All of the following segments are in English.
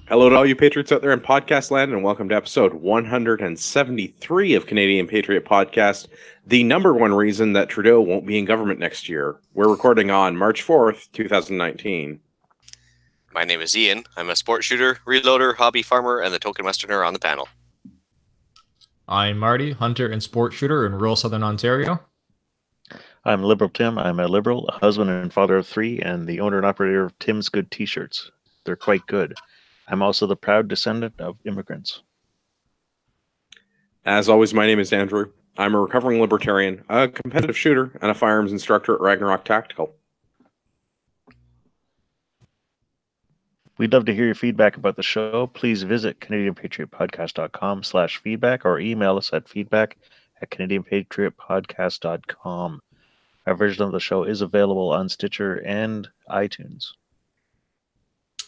Hello to all you Patriots out there in podcast land, and welcome to episode 173 of Canadian Patriot Podcast, the number one reason that Trudeau won't be in government next year. We're recording on March 4th, 2019. My name is Ian. I'm a sport shooter, reloader, hobby farmer, and the token westerner on the panel. I'm Marty, hunter and sport shooter in rural southern Ontario. I'm Liberal Tim. I'm a liberal, a husband and father of three, and the owner and operator of Tim's Good T-shirts. They're quite good. I'm also the proud descendant of immigrants. As always, my name is Andrew. I'm a recovering libertarian, a competitive shooter, and a firearms instructor at Ragnarok Tactical. We'd love to hear your feedback about the show. Please visit CanadianPatriotPodcast.com/feedback or email us at feedback@CanadianPatriotPodcast.com. Our version of the show is available on Stitcher and iTunes.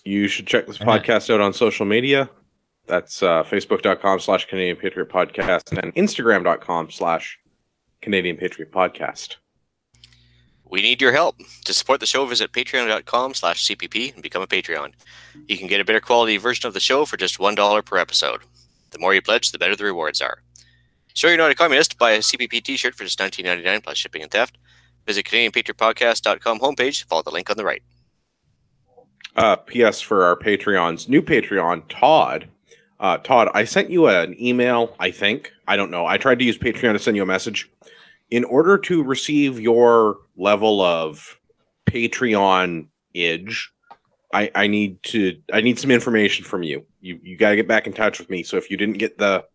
You should check this podcast out on social media. That's Facebook.com/Canadian Patriot Podcast and Instagram.com/Canadian Patriot Podcast. We need your help. To support the show, visit patreon.com/CPP and become a Patreon. You can get a better quality version of the show for just $1 per episode. The more you pledge, the better the rewards are. Show you're not a communist, buy a CPP t-shirt for just $19.99 plus shipping and theft. Visit CanadianPatriotPodcast.com homepage, follow the link on the right. P.S. for our Patreons, new Patreon, Todd. Todd, I sent you an email, I think. I don't know. I tried to use Patreon to send you a message. In order to receive your level of Patreon-age, I need some information from you. You got to get back in touch with me. So if you didn't get the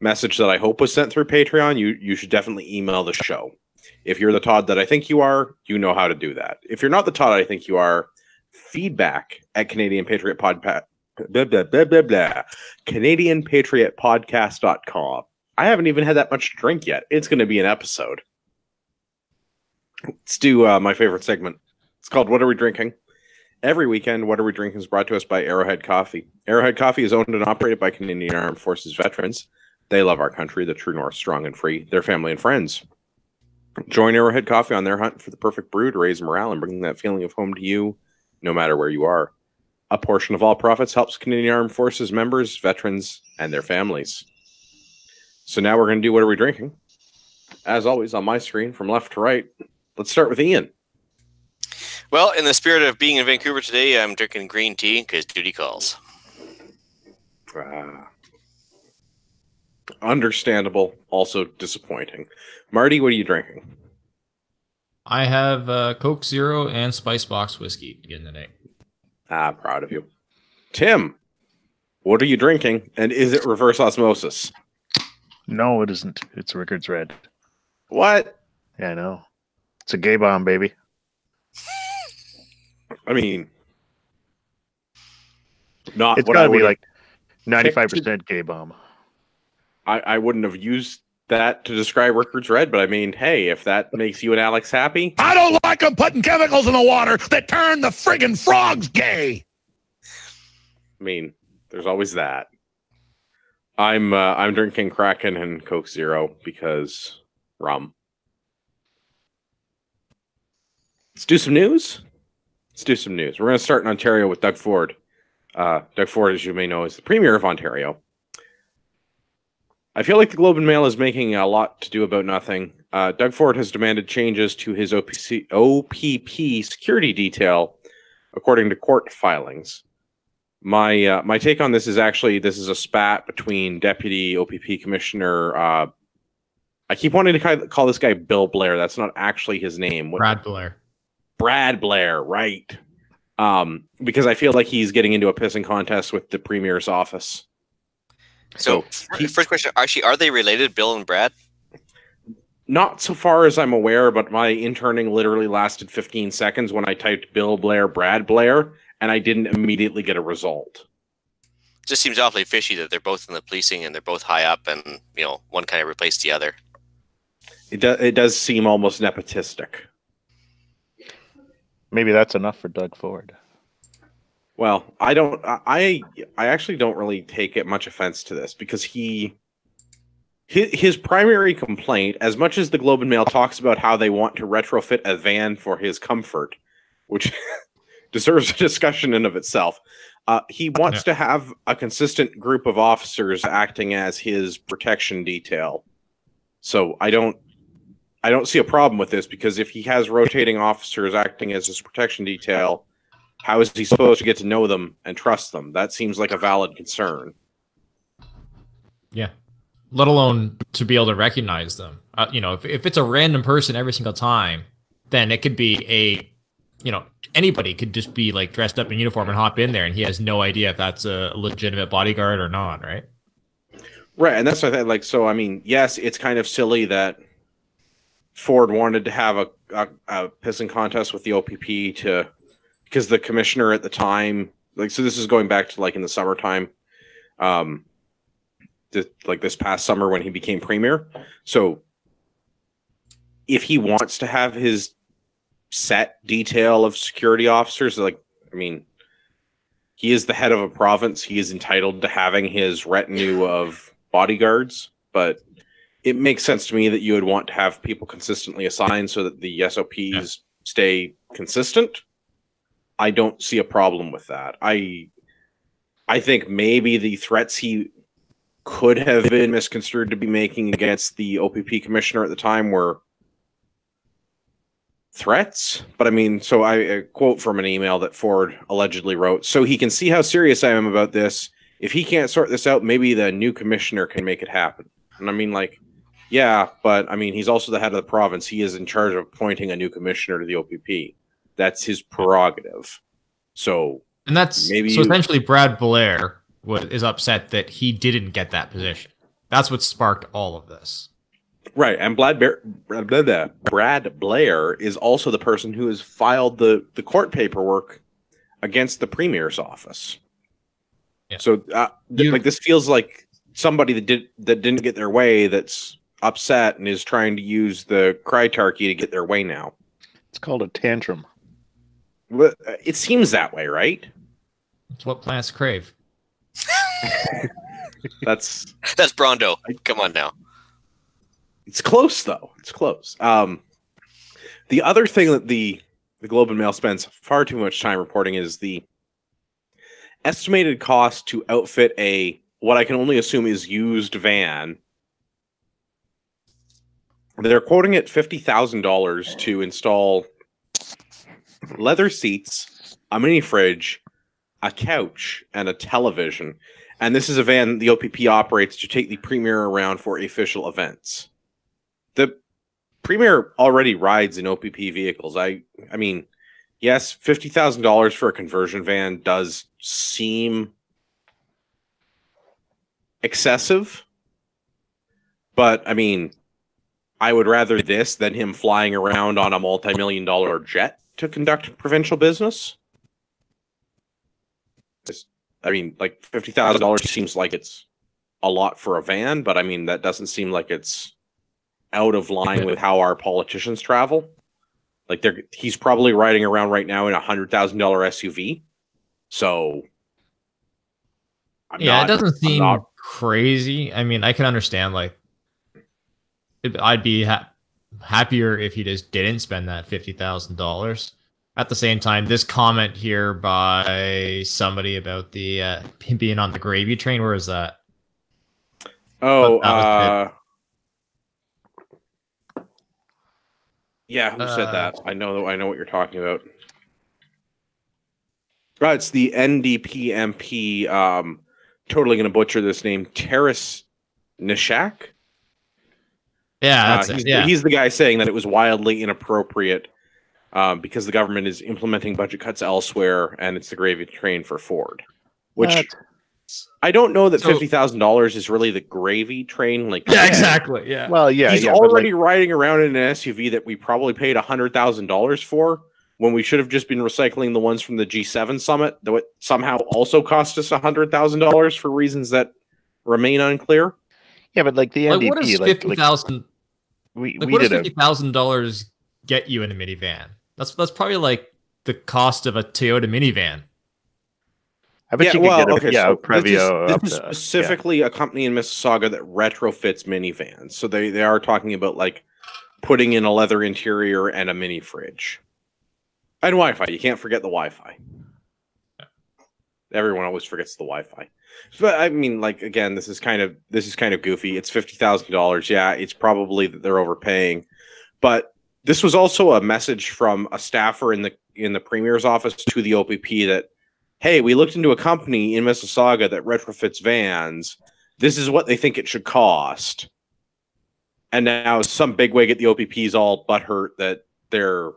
message that I hope was sent through Patreon, you should definitely email the show. If you're the Todd that I think you are, you know how to do that. If you're not the Todd I think you are, feedback@CanadianPatriotPodcast. CanadianPatriotPodcast.com. I haven't even had that much to drink yet. It's going to be an episode. Let's do my favorite segment. It's called What Are We Drinking? Every weekend, What Are We Drinking is brought to us by Arrowhead Coffee. Arrowhead Coffee is owned and operated by Canadian Armed Forces veterans. They love our country, the true north, strong and free, their family and friends. Join Arrowhead Coffee on their hunt for the perfect brew to raise morale and bring that feeling of home to you, no matter where you are. A portion of all profits helps Canadian Armed Forces members, veterans, and their families. So now we're going to do What Are We Drinking? As always, on my screen, from left to right, let's start with Ian. Well, in the spirit of being in Vancouver today, I'm drinking green tea because duty calls. Understandable, also disappointing. Marty, what are you drinking? I have Coke Zero and Spice Box whiskey again today. Proud of you. Tim, what are you drinking, and is it reverse osmosis? No, it isn't. It's Rickard's Red. What? Yeah, I know. It's a gay bomb, baby. I mean, not It's what got I to be would like 95% gay bomb. I wouldn't have used that to describe Rickard's Red, but I mean, hey, if that makes you and Alex happy. I don't like them putting chemicals in the water that turn the friggin' frogs gay. I mean, there's always that. I'm drinking Kraken and Coke Zero because rum. Let's do some news. We're going to start in Ontario with Doug Ford. Doug Ford, as you may know, is the Premier of Ontario. I feel like the Globe and Mail is making a lot to do about nothing. Doug Ford has demanded changes to his OPP security detail, according to court filings. My take on this is a spat between Deputy OPP Commissioner. I keep wanting to call this guy Bill Blair. That's not actually his name. Brad Blair. Brad Blair, right? Because I feel like he's getting into a pissing contest with the Premier's office. So first question, are they related, Bill and Brad? Not so far as I'm aware, but my interning literally lasted 15 seconds when I typed Bill Blair, Brad Blair, and I didn't immediately get a result. It just seems awfully fishy that they're both in the policing and they're both high up and, one kind of replaced the other. It does seem almost nepotistic. Maybe that's enough for Doug Ford. Well, I actually don't really take much offense to this because his primary complaint, as much as the Globe and Mail talks about how they want to retrofit a van for his comfort, which deserves a discussion in of itself. He wants to have a consistent group of officers acting as his protection detail. So I don't see a problem with this, because if he has rotating officers acting as his protection detail, how is he supposed to get to know them and trust them? That seems like a valid concern. Yeah. Let alone to be able to recognize them. If it's a random person every single time, then it could be anybody could just be like dressed up in uniform and hop in there, and he has no idea if that's a legitimate bodyguard or not, right? Right, and that's what I like. So, I mean, yes, it's kind of silly that Ford wanted to have a pissing contest with the OPP because the commissioner at the time, so this is going back to in the summertime, this past summer when he became premier. So, if he wants to have his set detail of security officers, he is the head of a province. He is entitled to having his retinue of bodyguards, but it makes sense to me that you would want to have people consistently assigned so that the SOPs stay consistent. I don't see a problem with that. I think maybe the threats he could have been misconstrued to be making against the OPP commissioner at the time were threats. But so I quote from an email that Ford allegedly wrote: "So he can see how serious I am about this. If he can't sort this out, maybe the new commissioner can make it happen." And yeah, but he's also the head of the province. He is in charge of appointing a new commissioner to the OPP. That's his prerogative. So, and that's essentially Brad Blair is upset that he didn't get that position. That's what sparked all of this. Right, and Brad Blair is also the person who has filed the court paperwork against the premier's office. Yeah. So, this feels like somebody that didn't get their way, that's upset and is trying to use the Krytarchy to get their way now. It's called a tantrum. Well, it seems that way, right? It's what plants crave. That's Brondo. Come on now. It's close, though. It's close. The other thing that the Globe and Mail spends far too much time reporting is the estimated cost to outfit what I can only assume is used van. They're quoting it $50,000 to install leather seats, a mini fridge, a couch, and a television. And this is a van the OPP operates to take the premier around for official events. The premier already rides in OPP vehicles. I mean, yes, $50,000 for a conversion van does seem excessive, but I would rather this than him flying around on a multi-million-dollar jet to conduct provincial business. $50,000 seems like it's a lot for a van, but that doesn't seem like it's out of line with how our politicians travel. He's probably riding around right now in a $100,000 SUV. So, it doesn't seem crazy. I can understand. I'd be happier if he just didn't spend that $50,000. At the same time, this comment here by somebody about the him being on the gravy train. Where is that? Yeah, who said that? I know what you're talking about. Right, it's the NDP MP. Totally going to butcher this name, Taras Nishak. Yeah, he's the guy saying that it was wildly inappropriate because the government is implementing budget cuts elsewhere, and it's the gravy train for Ford. Which I don't know that $50,000 is really the gravy train. Exactly. Yeah. Well, yeah. He's already riding around in an SUV that we probably paid $100,000 for, when we should have just been recycling the ones from the G7 summit that would somehow also cost us $100,000 for reasons that remain unclear. Yeah, but the NDP, what does $50,000? We what does did $50,000 get you in a minivan? That's probably the cost of a Toyota minivan. I bet you could get a Previa. This is specifically a company in Mississauga that retrofits minivans. So they are talking about putting in a leather interior and a mini fridge. And Wi-Fi. You can't forget the Wi-Fi. Everyone always forgets the Wi-Fi. But I mean, like, again, this is kind of goofy. It's $50,000. Yeah, it's probably that they're overpaying. But this was also a message from a staffer in the premier's office to the OPP that, hey, we looked into a company in Mississauga that retrofits vans. This is what they think it should cost. And now some bigwig at the OPP is all butthurt that they're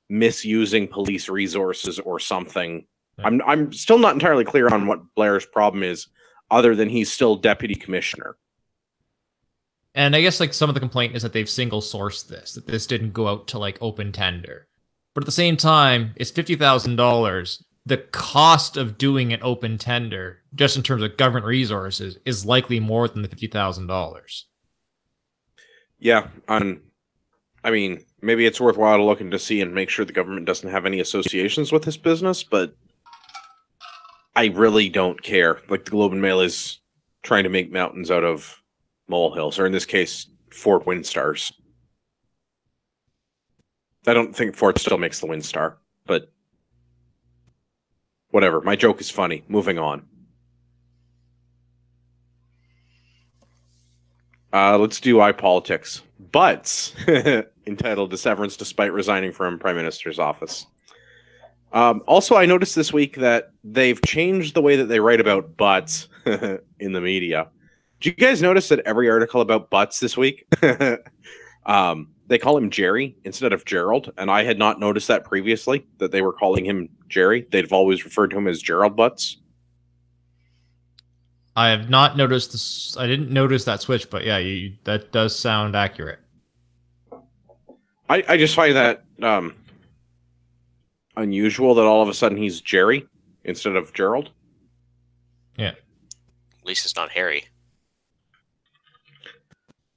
misusing police resources or something. I'm still not entirely clear on what Blair's problem is, other than he's still deputy commissioner. And I guess like some of the complaint is that they've single sourced this, that this didn't go out to like open tender. But at the same time, it's $50,000. The cost of doing an open tender, just in terms of government resources, is likely more than the $50,000. Yeah, I mean, maybe it's worthwhile to look into see and make sure the government doesn't have any associations with this business, but I really don't care. Like, the Globe and Mail is trying to make mountains out of molehills, or in this case, Ford Windstars. I don't think Ford still makes the Windstar, but whatever. My joke is funny. Moving on. Let's do iPolitics. Butts entitled to severance despite resigning from Prime Minister's office. Also, I noticed this week that they've changed the way that they write about butts in the media. Did you guys notice that every article about butts this week, they call him Jerry instead of Gerald? And I had not noticed that previously, that they were calling him Jerry. They've always referred to him as Gerald Butts. I have not noticed this. I didn't notice that switch, but yeah, that does sound accurate. I just find that unusual that all of a sudden he's Jerry instead of Gerald. Yeah. At least it's not Harry.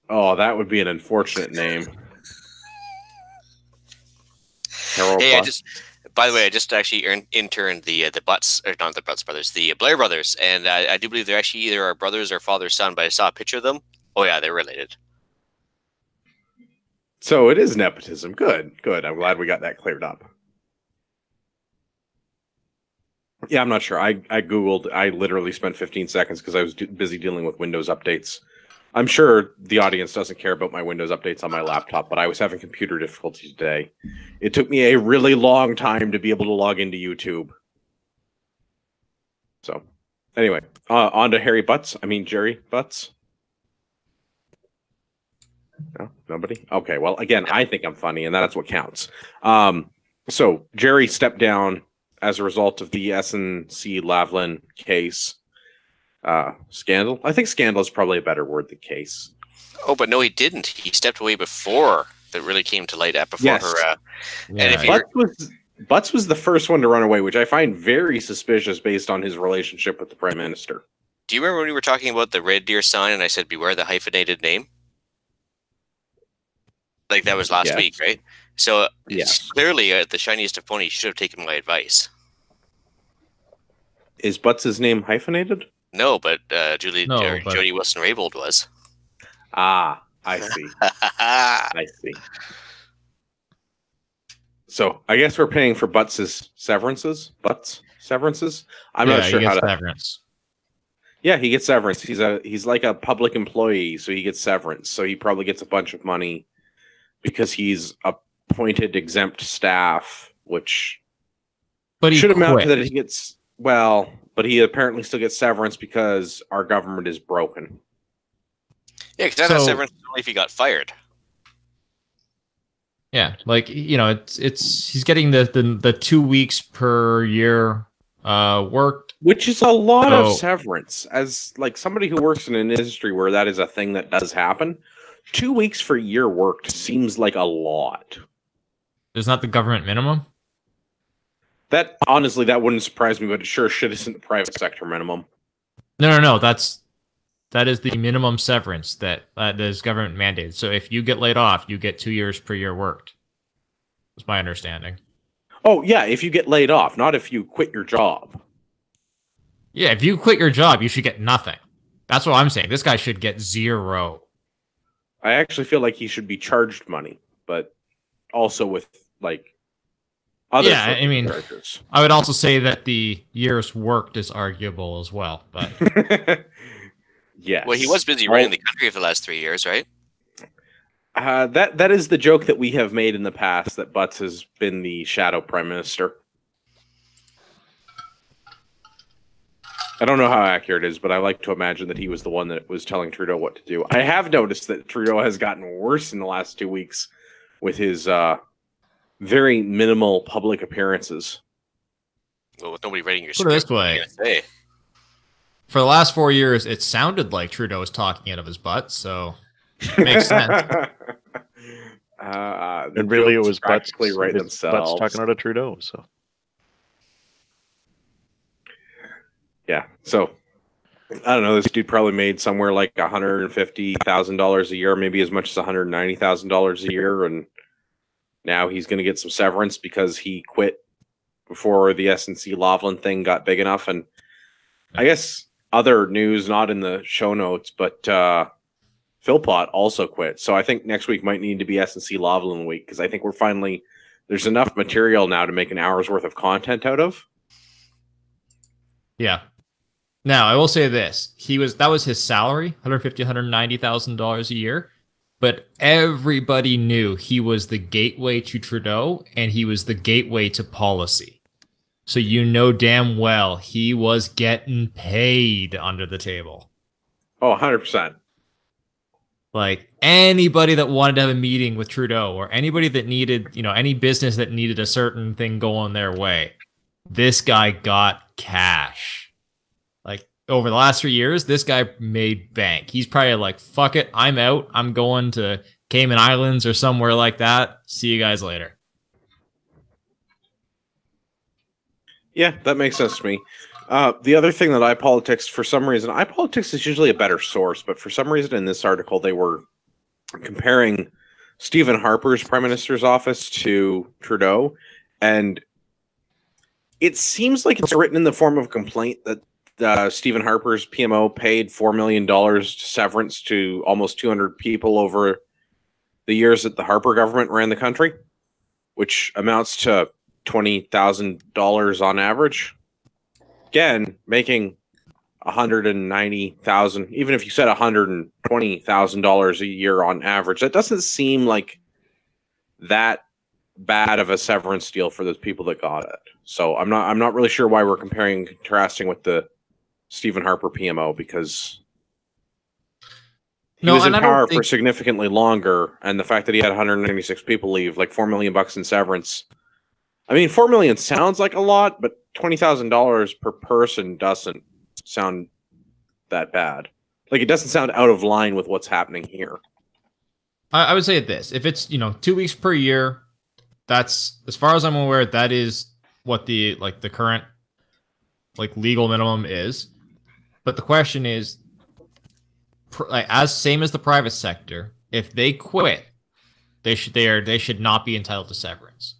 Oh, that would be an unfortunate name. Harold Hey, Butts. by the way, I just actually interned the Butts, or not the Butts brothers, the Blair brothers, and I do believe they're actually either our brothers or father son. But I saw a picture of them. Oh yeah, they're related. So it is nepotism. Good, good. I'm glad we got that cleared up. Yeah, I'm not sure. I Googled. I literally spent 15 seconds because I was busy dealing with Windows updates. I'm sure the audience doesn't care about my Windows updates on my laptop, but I was having computer difficulty today. It took me a really long time to be able to log into YouTube. So, anyway, on to Harry Butts. I mean, Jerry Butts. No, nobody? Okay, well, again, I think I'm funny, and that's what counts. So, Jerry stepped down as a result of the SNC Lavalin case. Scandal? I think scandal is probably a better word than case. Oh, but no, he didn't. He stepped away before that really came to light. Before Yes. her. Yeah. And if you Butts was the first one to run away, which I find very suspicious based on his relationship with the Prime Minister. do you remember when we were talking about the red deer sign, and I said, "Beware the hyphenated name"? Like that was last Yes. week, right? So Yes. clearly, the shiniest of ponies should have taken my advice. Is Butts' name hyphenated? No, but No, but- Jody Wilson-Raybould was. Ah, I see. I see. So I guess we're paying for Butts' severances. Butts severances. I'm not sure he how gets to. severance. Yeah, he gets severance. He's like a public employee, so he gets severance. So he probably gets a bunch of money because he's appointed exempt staff, which But he should amount to quit. that he gets but he apparently still gets severance because our government is broken. Yeah, because that So- severance is only if he got fired. Yeah, like it's he's getting the 2 weeks per year worked. Which is a lot of So- severance. As like somebody who works in an industry where that is a thing that does happen, 2 weeks for a year worked seems like a lot. Is not the government minimum? That honestly, that wouldn't surprise me, but it sure shit isn't the private sector minimum. No. That is the minimum severance that is government mandated. So if you get laid off, you get 2 years per year worked. That's my understanding. Oh yeah, if you get laid off, not if you quit your job. Yeah, if you quit your job, you should get nothing. That's what I'm saying. This guy should get zero. I actually feel like he should be charged money, but also with like Other Yeah, I mean, charges. I would also say that the years worked is arguable as well. But Yes. Well, he was busy running the country for the last 3 years, right? That is the joke that we have made in the past, that Butts has been the shadow prime minister. I don't know how accurate it is, but I like to imagine that he was the one that was telling Trudeau what to do. I have noticed that Trudeau has gotten worse in the last 2 weeks with his very minimal public appearances. Well, with nobody writing your put it script, this way: what are you gonna say? for the last 4 years, it sounded like Trudeau was talking out of his butt. So makes sense. And really, it was Butts, practically right Butts themselves. talking out of Trudeau. So Yeah, so I don't know. This dude probably made somewhere like $150,000 a year, maybe as much as $190,000 a year, and now he's going to get some severance because he quit before the SNC Lavalin thing got big enough. And I guess other news, not in the show notes, but Philpott also quit. So I think next week might need to be SNC Lavalin week, because I think there's enough material now to make an hour's worth of content out of. Yeah. Now, I will say this. That was his salary, $150,000, $190,000 a year. But everybody knew he was the gateway to Trudeau, and he was the gateway to policy. So you know damn well he was getting paid under the table. Oh, 100%. Like, anybody that wanted to have a meeting with Trudeau, or anybody that needed, any business that needed a certain thing going their way, this guy got cash. Like, over the last 3 years, this guy made bank. He's probably like, fuck it, I'm out. I'm going to Cayman Islands or somewhere like that. See you guys later. Yeah, that makes sense to me. The other thing that iPolitics, for some reason, iPolitics is usually a better source, but for some reason in this article, they were comparing Stephen Harper's prime minister's office to Trudeau, and it seems like it's written in the form of a complaint that Stephen Harper's PMO paid $4 million severance to almost 200 people over the years that the Harper government ran the country, which amounts to $20,000 on average. Again, making $190,000, even if you said $120,000 a year on average, that doesn't seem like that bad of a severance deal for those people that got it. So I'm not really sure why we're comparing and contrasting with the Stephen Harper PMO, because he was in power for significantly longer, and the fact that he had 196 people leave, like $4 million in severance. I mean, $4 million sounds like a lot, but $20,000 per person doesn't sound that bad. Like, it doesn't sound out of line with what's happening here. I would say this: if it's 2 weeks per year, that's, as far as I'm aware, that is what the current legal minimum is. But the question is, as same as the private sector, if they quit, they should not be entitled to severance.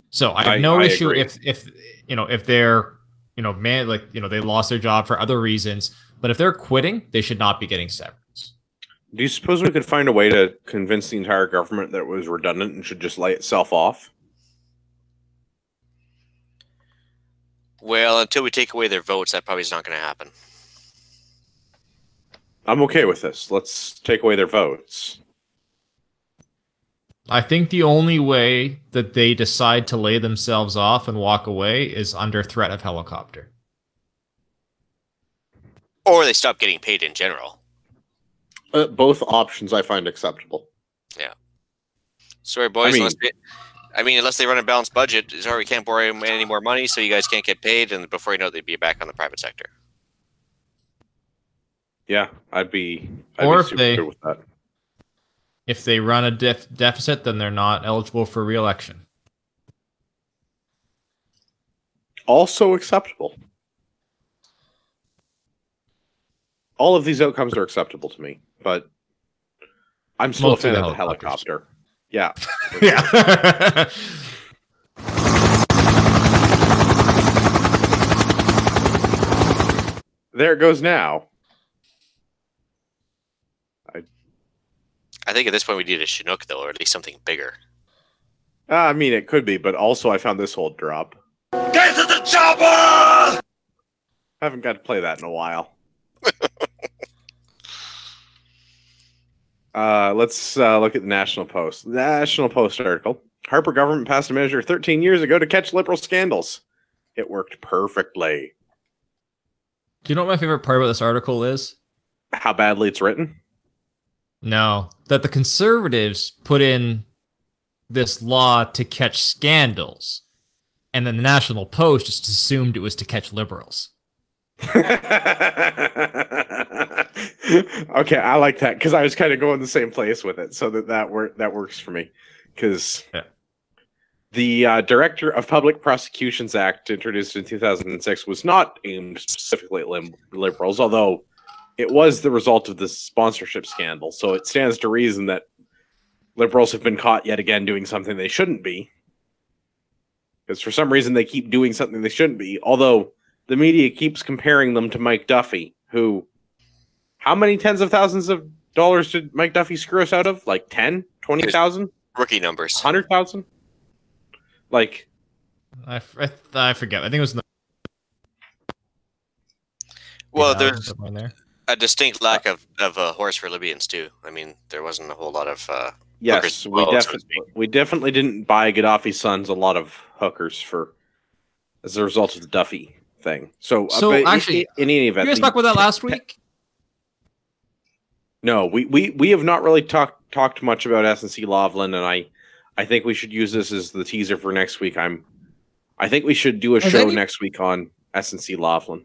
So I have no issue agree. if they're they lost their job for other reasons, but if they're quitting, they should not be getting severance. Do you suppose we could find a way to convince the entire government that it was redundant and should just lay itself off? Well, until we take away their votes, that probably is not going to happen. I'm okay with this. Let's take away their votes. I think the only way that they decide to lay themselves off and walk away is under threat of helicopter. Or they stop getting paid in general. Both options I find acceptable. Yeah. Sorry, boys. Unless they run a balanced budget, sorry, we can't borrow any more money, so you guys can't get paid, and before you know it, they'd be back on the private sector. Yeah, I'd be super good with that. If they run a deficit, then they're not eligible for re-election. Also acceptable. All of these outcomes are acceptable to me, but I'm still a fan of the helicopter. Yeah. Yeah. There it goes now. I think at this point we need a Chinook, though, or at least something bigger. I mean, it could be, but also I found this old drop. Get to the chopper! Haven't got to play that in a while. Let's look at the National Post. National Post article. Harper government passed a measure 13 years ago to catch liberal scandals. It worked perfectly. Do you know what my favorite part about this article is? How badly it's written? No, that the conservatives put in this law to catch scandals, and then the National Post just assumed it was to catch liberals. Okay, I like that because I was kind of going the same place with it, so that works for me. Because the Director of Public Prosecutions Act, introduced in 2006, was not aimed specifically at liberals, although it was the result of the sponsorship scandal. So it stands to reason that liberals have been caught yet again doing something they shouldn't be. Because for some reason they keep doing something they shouldn't be, although the media keeps comparing them to Mike Duffy, who, how many tens of thousands of dollars did Mike Duffy screw us out of? Like 10, 20,000? Rookie numbers. 100,000? Like, I forget. I think it was in the. Well, there's somewhere in there. a distinct lack of a horse for Libyans too. I mean, there wasn't a whole lot of yes, we definitely didn't buy Gaddafi's sons a lot of hookers as a result of the Duffy thing. So actually, in any event, you guys talked about that last week? No, we have not really talked much about SNC Lavalin, and I think we should use this as the teaser for next week. I think we should do a show next week on SNC Lavalin.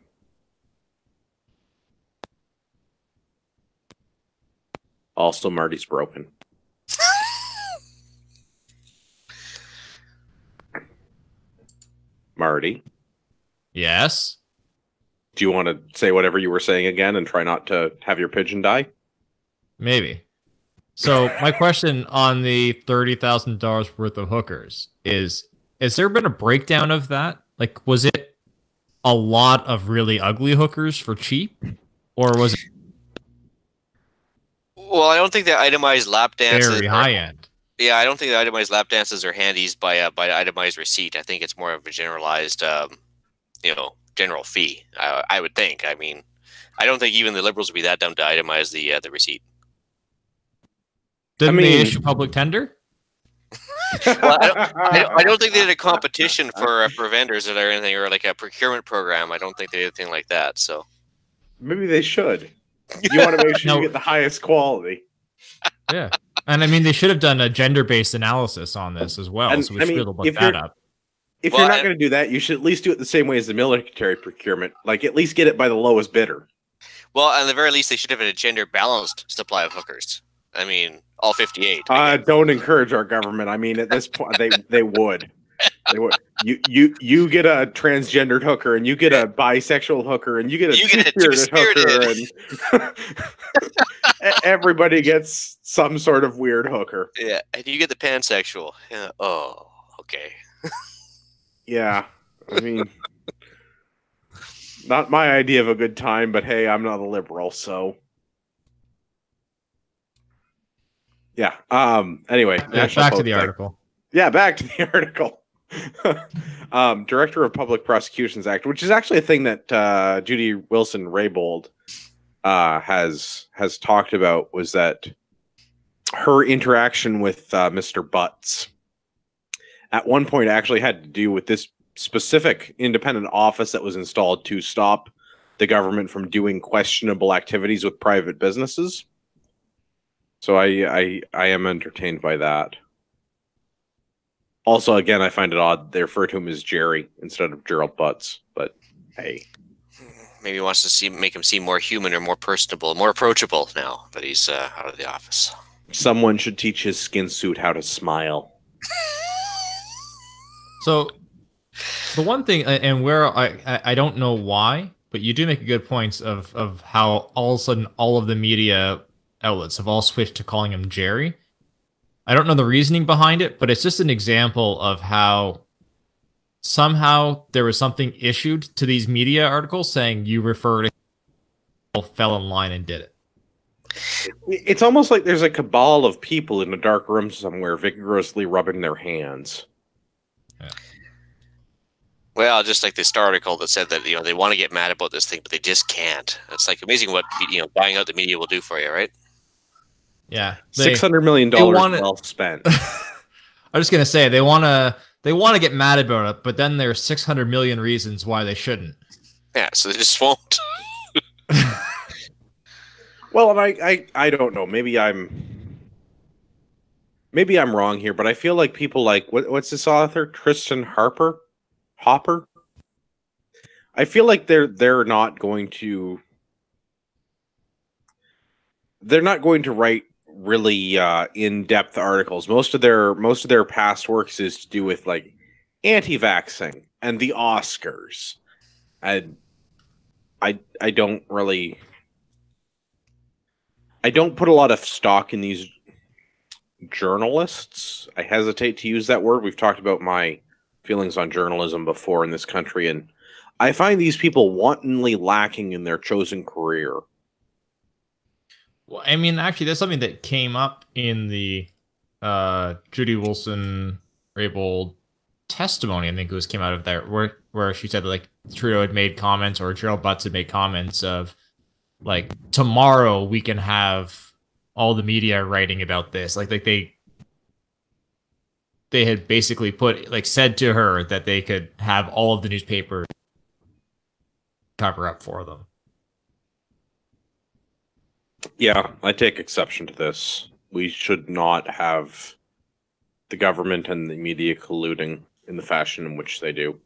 Also, Marty's broken. Marty? Yes? Do you want to say whatever you were saying again and try not to have your pigeon die? Maybe. So my question on the $30,000 worth of hookers is there been a breakdown of that? Like, was it a lot of really ugly hookers for cheap? Or was it Well, I don't think the itemized lap dances very high end? Yeah, I don't think the itemized lap dances are handies by itemized receipt. I think it's more of a generalized, general fee. I would think. I mean, I don't think even the liberals would be that dumb to itemize the receipt. Didn't they issue public tender? Well, I don't think they did a competition for vendors or anything, or like a procurement program. I don't think they did anything like that. So maybe they should. You want to make sure you get the highest quality. Yeah. And I mean, they should have done a gender-based analysis on this as well. So we should be able to look that up. If you're not going to do that, you should at least do it the same way as the military procurement. Like, at least get it by the lowest bidder. Well, at the very least, they should have a gender-balanced supply of hookers. I mean, all 58. Don't encourage our government. I mean, at this point, they would. They would. You get a transgendered hooker, and you get a bisexual hooker, and you get a two-spirited hooker, and everybody gets some sort of weird hooker. Yeah, and you get the pansexual. Yeah. Oh, okay. Yeah, I mean, not my idea of a good time, but hey, I'm not a liberal, so yeah. Anyway, back to the article. Yeah, back to the article. Director of Public Prosecutions Act, which is actually a thing that Judy Wilson-Raybould has talked about, was that her interaction with Mr. Butts at one point actually had to do with this specific independent office that was installed to stop the government from doing questionable activities with private businesses. So I am entertained by that. Also, again, I find it odd they refer to him as Jerry instead of Gerald Butts, but hey. Maybe he wants to make him seem more human or more personable, more approachable now that he's out of the office. Someone should teach his skin suit how to smile. So, the one thing, and where I don't know why, but you do make a good point of how all of a sudden all of the media outlets have all switched to calling him Jerry. I don't know the reasoning behind it, but it's just an example of how somehow there was something issued to these media articles saying you refer to fell in line and did it. It's almost like there's a cabal of people in a dark room somewhere vigorously rubbing their hands. Well, just like this article that said that they want to get mad about this thing, but they just can't. It's like amazing what buying out the media will do for you, right? Yeah, $600 million well spent. I'm just gonna say they want to get mad about it, but then there's 600 million reasons why they shouldn't. Yeah, so they just won't. Well, and I don't know. Maybe I'm wrong here, but I feel like people like what's this author, Tristan Hopper. I feel like they're not going to write really in-depth articles. Most of their past works is to do with like anti-vaxxing and the Oscars. I don't really. I don't put a lot of stock in these journalists. I hesitate to use that word. We've talked about my feelings on journalism before in this country, and I find these people wantonly lacking in their chosen career. Well, I mean, actually, there's something that came up in the Judy Wilson-Raybould testimony. I think it came out of there where she said that, like, Trudeau had made comments, or Gerald Butts had made comments of, like, tomorrow we can have all the media writing about this. Like they had basically said to her that they could have all of the newspapers cover up for them. Yeah, I take exception to this. We should not have the government and the media colluding in the fashion in which they do.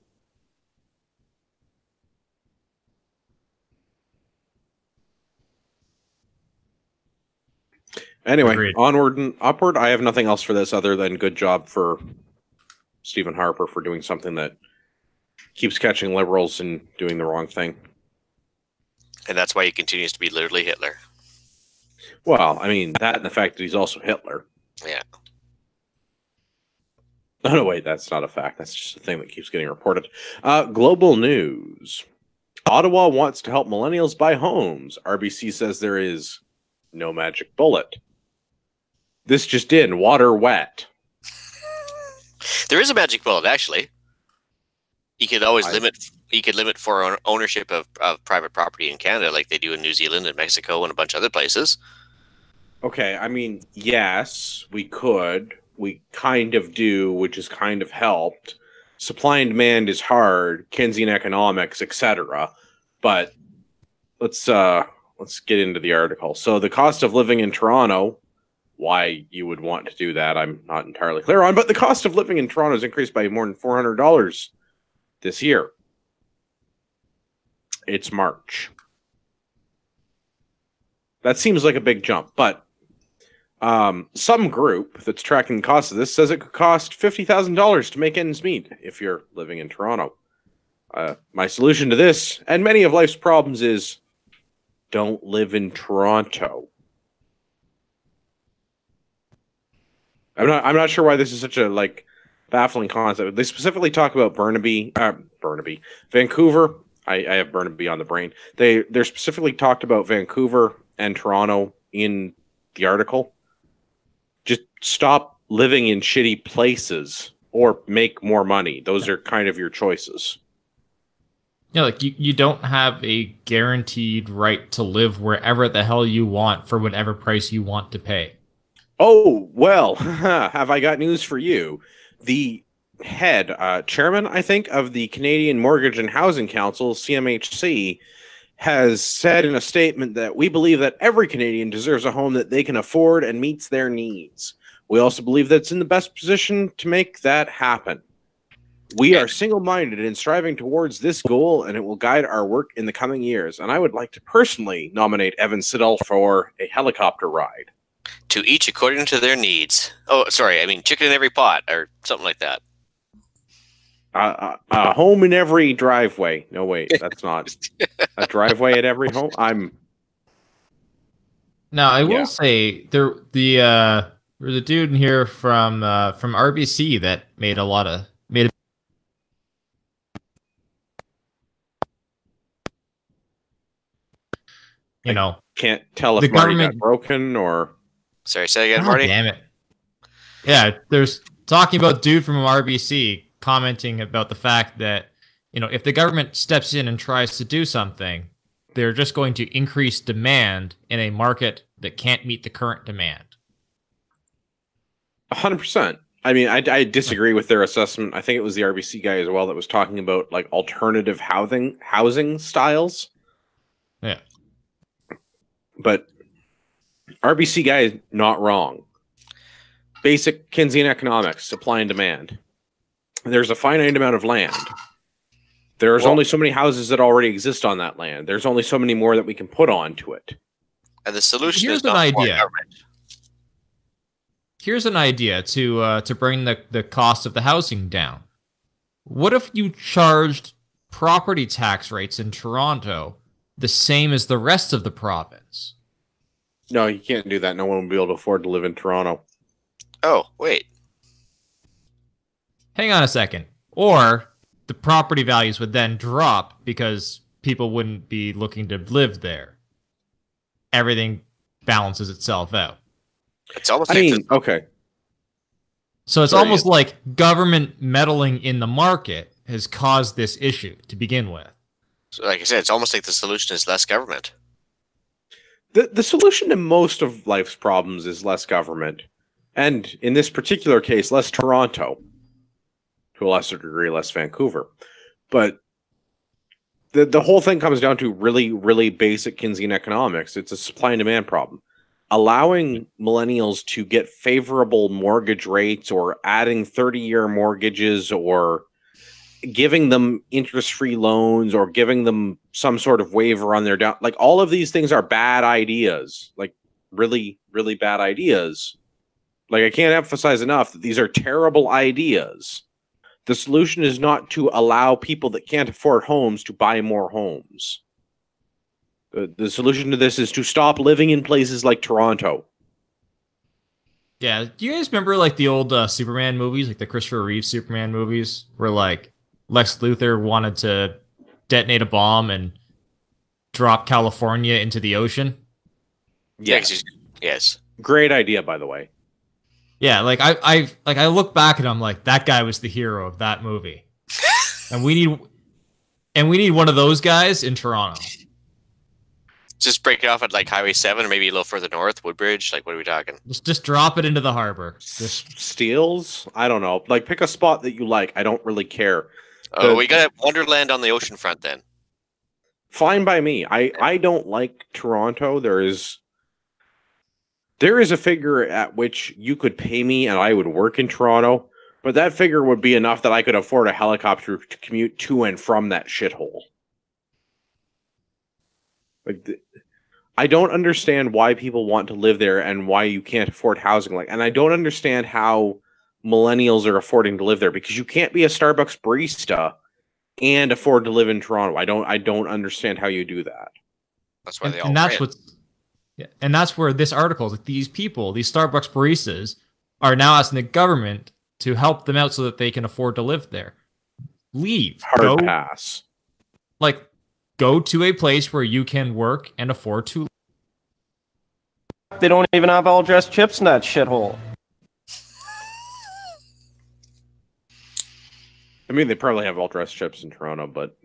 Anyway, Agreed. Onward and upward. I have nothing else for this other than good job for Stephen Harper for doing something that keeps catching liberals and doing the wrong thing. And that's why he continues to be literally Hitler. Well, I mean, that and the fact that he's also Hitler. Yeah. Oh, no, wait, that's not a fact. That's just a thing that keeps getting reported. Global news. Ottawa wants to help millennials buy homes. RBC says there is no magic bullet. This just in, water wet. There is a magic bullet, actually. You could always limit for ownership of private property in Canada, like they do in New Zealand and Mexico and a bunch of other places. Okay, I mean, yes, we could. We kind of do, which has kind of helped. Supply and demand is hard, Keynesian economics, etc. But let's get into the article. So the cost of living in Toronto, why you would want to do that, I'm not entirely clear on, but the cost of living in Toronto has increased by more than $400 this year. It's March. That seems like a big jump, but some group that's tracking the cost of this says it could cost $50,000 to make ends meet if you're living in Toronto. My solution to this, and many of life's problems, is don't live in Toronto. I'm not sure why this is such a baffling concept. They specifically talk about Vancouver. I have Burnaby on the brain. They're specifically talked about Vancouver and Toronto in the article. Just stop living in shitty places or make more money. Those are kind of your choices. Yeah, like you don't have a guaranteed right to live wherever the hell you want for whatever price you want to pay. Oh, well, have I got news for you. The head, chairman, I think, of the Canadian Mortgage and Housing Council, CMHC, has said in a statement that we believe that every Canadian deserves a home that they can afford and meets their needs. We also believe that it's in the best position to make that happen. We are single-minded in striving towards this goal, and it will guide our work in the coming years. And I would like to personally nominate Evan Siddall for a helicopter ride. To each according to their needs. Oh, sorry, I mean chicken in every pot, or something like that. A home in every driveway. No, wait, that's not a driveway at every home. Now, I will say there's a dude in here from RBC that made a You know, Can't tell if The Marty government- got broken or. Sorry, say again, God Marty. damn it. Yeah, there's talking about dude from RBC commenting about the fact that, you know, if the government steps in and tries to do something, they're just going to increase demand in a market that can't meet the current demand. 100%. I mean, I disagree with their assessment. I think it was the RBC guy as well that was talking about like alternative housing styles. Yeah. But RBC guy is not wrong. Basic Keynesian economics, supply and demand. There's a finite amount of land. There's only so many houses that already exist on that land. There's only so many more that we can put onto it. And the solution Here's is an not more idea. government. Here's an idea to bring the cost of the housing down. What if you charged property tax rates in Toronto the same as the rest of the province? No, you can't do that. No one will be able to afford to live in Toronto. Oh, wait. Hang on a second. Or the property values would then drop because people wouldn't be looking to live there. Everything balances itself out. It's almost I like mean, okay. So it's Sorry. almost like government meddling in the market has caused this issue to begin with. like I said, it's almost like the solution is less government. The solution to most of life's problems is less government. And in this particular case, less Toronto. To a lesser degree, less Vancouver. But the whole thing comes down to really, really basic Keynesian economics. It's a supply and demand problem. Allowing millennials to get favorable mortgage rates or adding 30-year mortgages or giving them interest-free loans or giving them some sort of waiver on their down, like all of these things are bad ideas, like really, really bad ideas. Like I can't emphasize enough that these are terrible ideas. The solution is not to allow people that can't afford homes to buy more homes. The solution to this is to stop living in places like Toronto. Yeah, do you guys remember like the old Superman movies, like the Christopher Reeve Superman movies, where like Lex Luthor wanted to detonate a bomb and drop California into the ocean? Yes. Yes. Great idea, by the way. Yeah, like I look back and I'm like, that guy was the hero of that movie. and we need one of those guys in Toronto. Just break it off at like Highway 7 or maybe a little further north, Woodbridge. Like, what are we talking? Just drop it into the harbor. Just Steals? I don't know. Like, pick a spot that you like. I don't really care. Oh, we got Wonderland on the ocean front then. Fine by me. I don't like Toronto. There is a figure at which you could pay me and I would work in Toronto, but that figure would be enough that I could afford a helicopter to commute to and from that shithole. Like, I don't understand why people want to live there and why you can't afford housing. Like, and I don't understand how millennials are affording to live there because you can't be a Starbucks barista and afford to live in Toronto. I don't understand how you do that. That's why they all and that's ran. what's yeah, and that's where this article, like these people, these Starbucks baristas, are now asking the government to help them out so that they can afford to live there. Leave. Hard pass. Like, go to a place where you can work and afford to. They don't even have all dressed chips in that shithole. I mean, they probably have all dressed chips in Toronto, but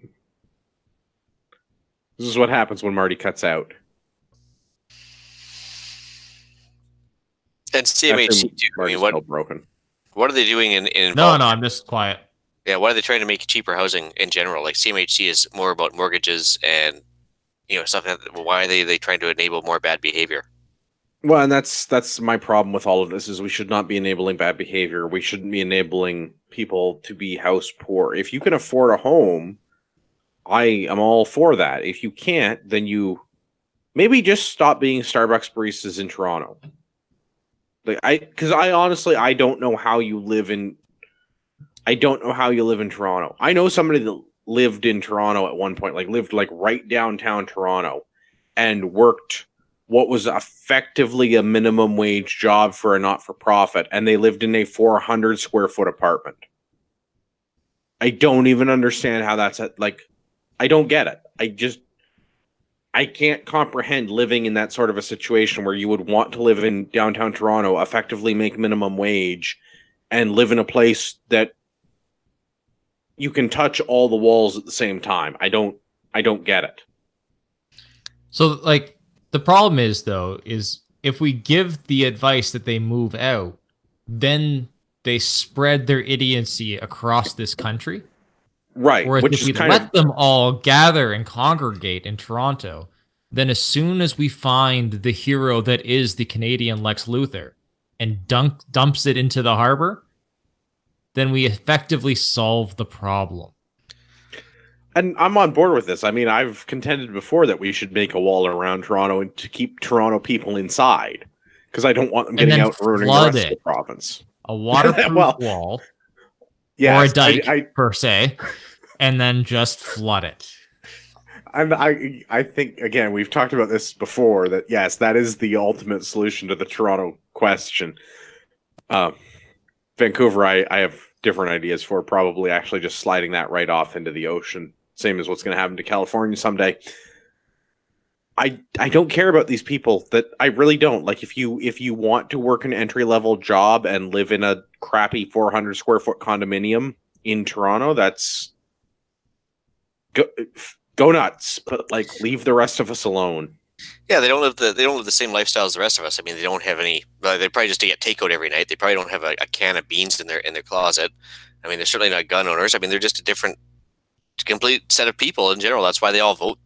this is what happens when Marty cuts out. And CMHC too. I Marty's mean, still broken. what are they doing in No, involved- I'm just quiet. Yeah, why are they trying to make cheaper housing in general? Like CMHC is more about mortgages and stuff. Why are they trying to enable more bad behavior? Well, and that's my problem with all of this is we should not be enabling bad behavior. We shouldn't be enabling people to be house poor. If you can afford a home, I am all for that. If you can't, then you maybe just stop being Starbucks baristas in Toronto. Like because I honestly I don't know how you live in Toronto. I know somebody that lived in Toronto at one point, like lived like right downtown Toronto and worked what was effectively a minimum wage job for a not-for-profit, and they lived in a 400 square foot apartment. I don't even understand how that's like I don't get it. I can't comprehend living in that sort of a situation where you would want to live in downtown Toronto, effectively make minimum wage, and live in a place that you can touch all the walls at the same time. I don't get it. So, like, the problem is, though, is if we give the advice that they move out, then they spread their idiocy across this country. Right. Whereas Which if is we kind let of them all gather and congregate in Toronto, then as soon as we find the hero that is the Canadian Lex Luthor and dumps it into the harbor, then we effectively solve the problem. And I'm on board with this. I mean, I've contended before that we should make a wall around Toronto and to keep Toronto people inside, because I don't want them getting out and ruining the rest of the province. A waterproof wall, yes, or a dike, per se, and then just flood it. I think, again, we've talked about this before, that yes, that is the ultimate solution to the Toronto question. Vancouver, I have different ideas for, probably actually just sliding that right off into the ocean. Same as what's going to happen to California someday. I don't care about these people. That I really don't. Like, if you want to work an entry-level job and live in a crappy 400 square foot condominium in Toronto, that's go nuts. But like, leave the rest of us alone. Yeah, they don't live the same lifestyle as the rest of us. I mean, they don't have any. They probably just get takeout every night. They probably don't have a can of beans in their closet. I mean, they're certainly not gun owners. I mean, they're just a different, complete set of people in general. That's why they all vote,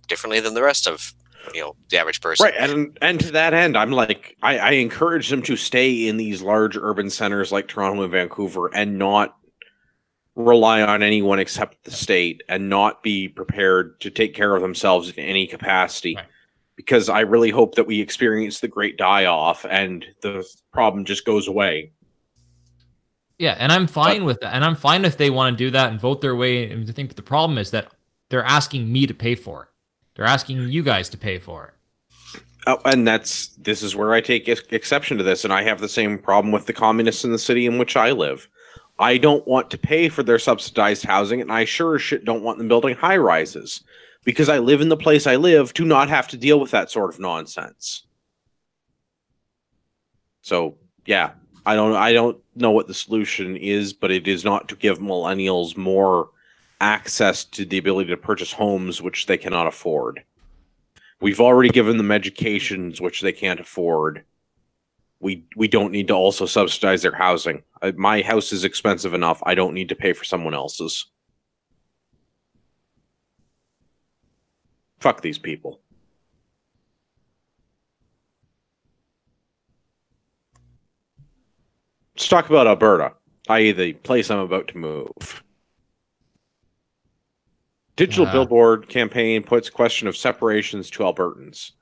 differently than the rest of, the average person. Right, and to that end, I'm like, I encourage them to stay in these large urban centers like Toronto and Vancouver and not rely on anyone except the state, and not be prepared to take care of themselves in any capacity. Right. Because I really hope that we experience the great die-off and the problem just goes away. Yeah, and I'm fine with that. And I'm fine if they want to do that and vote their way. And I think the problem is that they're asking me to pay for it. They're asking you guys to pay for it. Oh, and this is where I take exception to this, and I have the same problem with the communists in the city in which I live. I don't want to pay for their subsidized housing, and I sure as shit don't want them building high-rises, because I live in the place I live to not have to deal with that sort of nonsense. So, yeah, I don't know what the solution is, but it is not to give millennials more access to the ability to purchase homes which they cannot afford. We've already given them educations which they can't afford. We don't need to also subsidize their housing. My house is expensive enough. I don't need to pay for someone else's. Fuck these people. Let's talk about Alberta, i.e. the place I'm about to move. Digital billboard campaign puts question of separations to Albertans.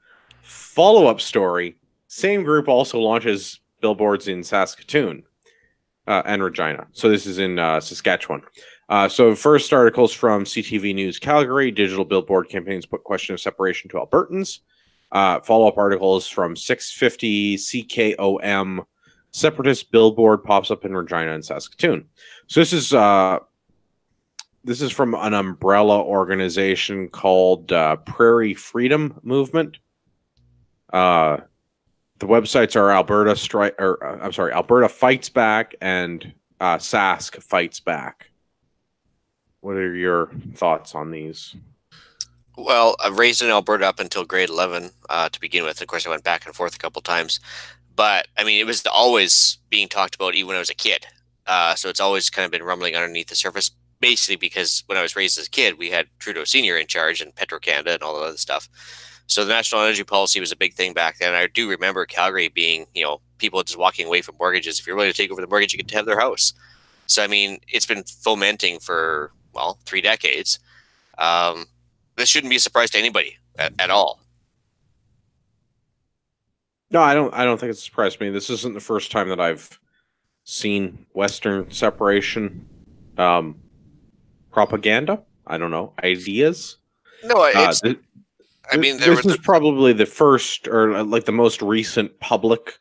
Follow-up story, same group also launches billboards in Saskatoon and Regina. So this is in Saskatchewan. So first articles from CTV News Calgary, digital billboard campaigns put question of separation to Albertans. Follow-up articles from 650 CKOM, separatist billboard pops up in Regina and Saskatoon. So this is from an umbrella organization called Prairie Freedom Movement. The websites are Alberta Fights Back and Sask Fights Back. What are your thoughts on these? Well, I've raised in Alberta up until grade 11 to begin with. Of course, I went back and forth a couple times. But, I mean, it was always being talked about even when I was a kid. So it's always kind of been rumbling underneath the surface, basically because when I was raised as a kid, we had Trudeau Sr. in charge and Petro Canada and all that other stuff. So the national energy policy was a big thing back then. I do remember Calgary being, people just walking away from mortgages. If you're willing to take over the mortgage, you get to have their house. So, I mean, it's been fomenting for, 3 decades. This shouldn't be a surprise to anybody at all. No, I don't think it's a surprise to me. This isn't the first time that I've seen Western separation propaganda. I don't know, ideas. No, it's. This is probably the first or like the most recent public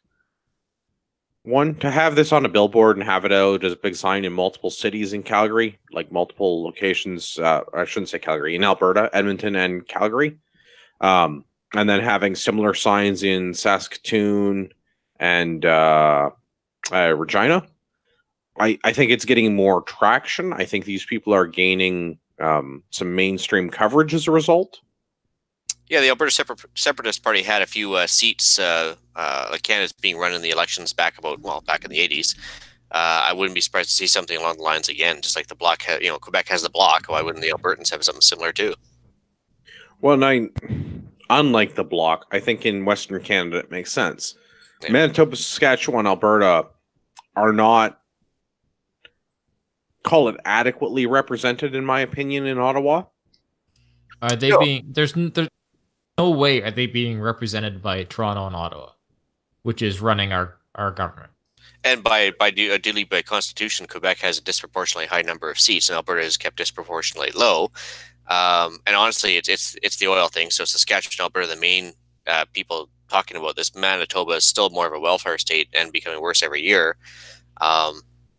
one to have this on a billboard and have it out as a big sign in multiple cities in Calgary, like multiple locations. I shouldn't say Calgary, in Alberta, Edmonton, and Calgary. And then having similar signs in Saskatoon and Regina. I think it's getting more traction. I think these people are gaining some mainstream coverage as a result. Yeah, the Alberta Separatist Party had a few seats, like candidates being run in the elections back in the 80s. I wouldn't be surprised to see something along the lines again, just like the Bloc, Quebec has the Bloc. Why wouldn't the Albertans have something similar too? Well, unlike the Bloc, I think in Western Canada it makes sense. Yeah. Manitoba, Saskatchewan, Alberta are not, call it, adequately represented, in my opinion, in Ottawa. Are they being there's no way are they being represented by Toronto and Ottawa, which is running our government. And by Constitution, Quebec has a disproportionately high number of seats, and Alberta is kept disproportionately low. And honestly, it's the oil thing. So Saskatchewan and Alberta, the main people talking about this. Manitoba is still more of a welfare state and becoming worse every year.